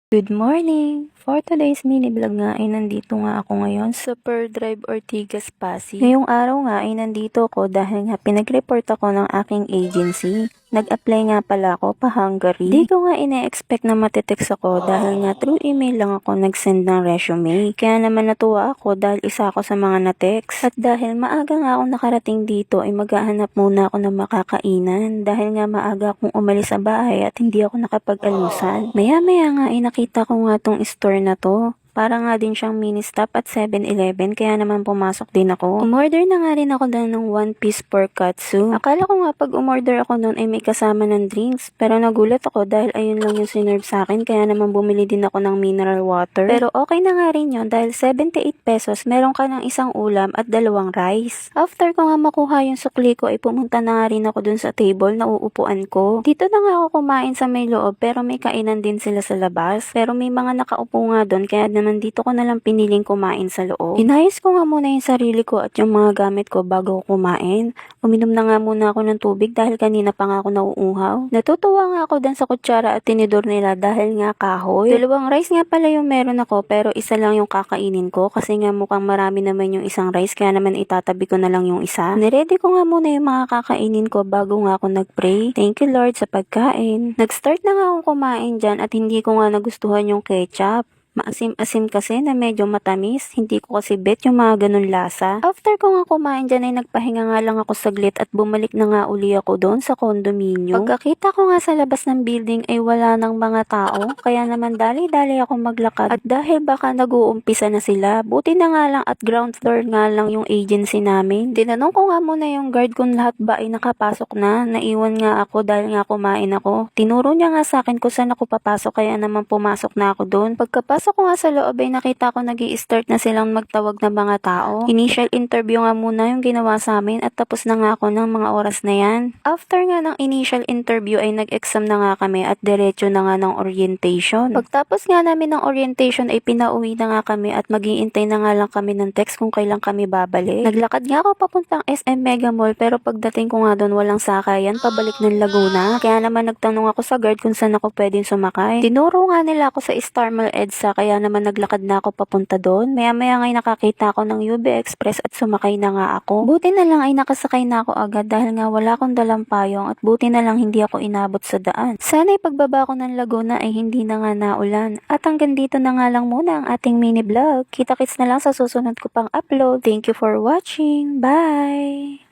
Good morning! For today's mini vlog nga ay nandito nga ako ngayon sa Per Drive Ortigas, Pasig. Ngayong araw nga ay nandito ako dahil nga pinag-report ako ng aking agency. Nag-apply nga pala ako pa Hungary. Di ko nga ine-expect na matitext ako dahil nga through email lang ako nag-send ng resume. Kaya naman natuwa ako dahil isa ako sa mga na-text. At dahil maaga nga ako nakarating dito ay maghahanap muna ako ng makakainan dahil nga maaga akong umalis sa bahay at hindi ako nakapag-almusal. Maya-maya nga ay nakita ko nga tong store na to. Para nga din siyang mini stop at 7-Eleven kaya naman pumasok din ako. Umorder na nga rin ako doon ng 1 piece pork katsu. Akala ko nga pag umorder ako doon ay may kasama ng drinks. Pero nagulat ako dahil ayun lang yung sinerve sa akin kaya naman bumili din ako ng mineral water. Pero okay na nga rin yun dahil 78 pesos meron ka ng isang ulam at 2 rice. After ko nga makuha yung sukli ko ay pumunta na nga rin ako doon sa table na uupuan ko. Dito na nga ako kumain sa may loob pero may kainan din sila sa labas. Pero may mga nakaupo nga doon kaya dito ko na lang piniling kumain sa loob. Inayos ko nga muna yung sarili ko at yung mga gamit ko bago ko kumain. Uminom na nga muna ako ng tubig dahil kanina pa nga ako nauuhaw. Natutuwa nga ako dan sa kutsara at tinidor nila dahil nga kahoy. 2 rice nga pala yung meron ako pero isa lang yung kakainin ko kasi nga mukhang marami naman yung isang rice kaya naman itatabi ko na lang yung isa. Niready ko nga muna yung mga kakainin ko bago nga ako nag-pray. Thank you Lord sa pagkain. Nag-start na nga akong kumain dyan at hindi ko nga nagustuhan yung ketchup. Maasim-asim kasi na medyo matamis. Hindi ko kasi bet yung mga ganun lasa. After ko nga kumain dyan ay nagpahinga nga lang ako saglit at bumalik na nga uli ako doon sa condominium. Pagkakita ko nga sa labas ng building ay wala ng mga tao. Kaya naman dali-dali ako maglakad. At dahil baka nag-uumpisa na sila, buti na nga lang at ground floor nga lang yung agency namin. Tinanong ko nga muna yung guard kung lahat ba ay nakapasok na. Naiwan nga ako dahil nga kumain ako. Tinuro niya nga sa akin kung saan ako papasok kaya naman pumasok na ako doon. Pagkapasok ko nga sa loob ay nakita ko nag-i-start na silang magtawag ng mga tao. Initial interview nga muna yung ginawa sa amin at tapos na nga ako ng mga oras na yan. After nga ng initial interview ay nag-exam na nga kami at diretso na nga ng orientation. Pagtapos nga namin ng orientation ay pinauwi na nga kami at mag-iintay na nga lang kami ng text kung kailan kami babalik. Naglakad nga ako papuntang SM Mega Mall pero pagdating ko nga doon walang sakayan pabalik ng Laguna. Kaya naman nagtanong ako sa guard kung saan ako pwedeng sumakay. Tinuro nga nila ako sa Star Mall EDSA kaya naman naglakad na ako papunta doon. Maya-maya ngay nakakita ako ng UB Express at sumakay na nga ako. Buti na lang ay nakasakay na ako agad dahil nga wala akong dalang payong at buti na lang hindi ako inabot sa daan. Sana pagbaba ko ng Laguna ay hindi na nga naulan. At hanggang dito na nga lang muna ang ating mini vlog. Kita-kits na lang sa susunod ko pang upload. Thank you for watching. Bye!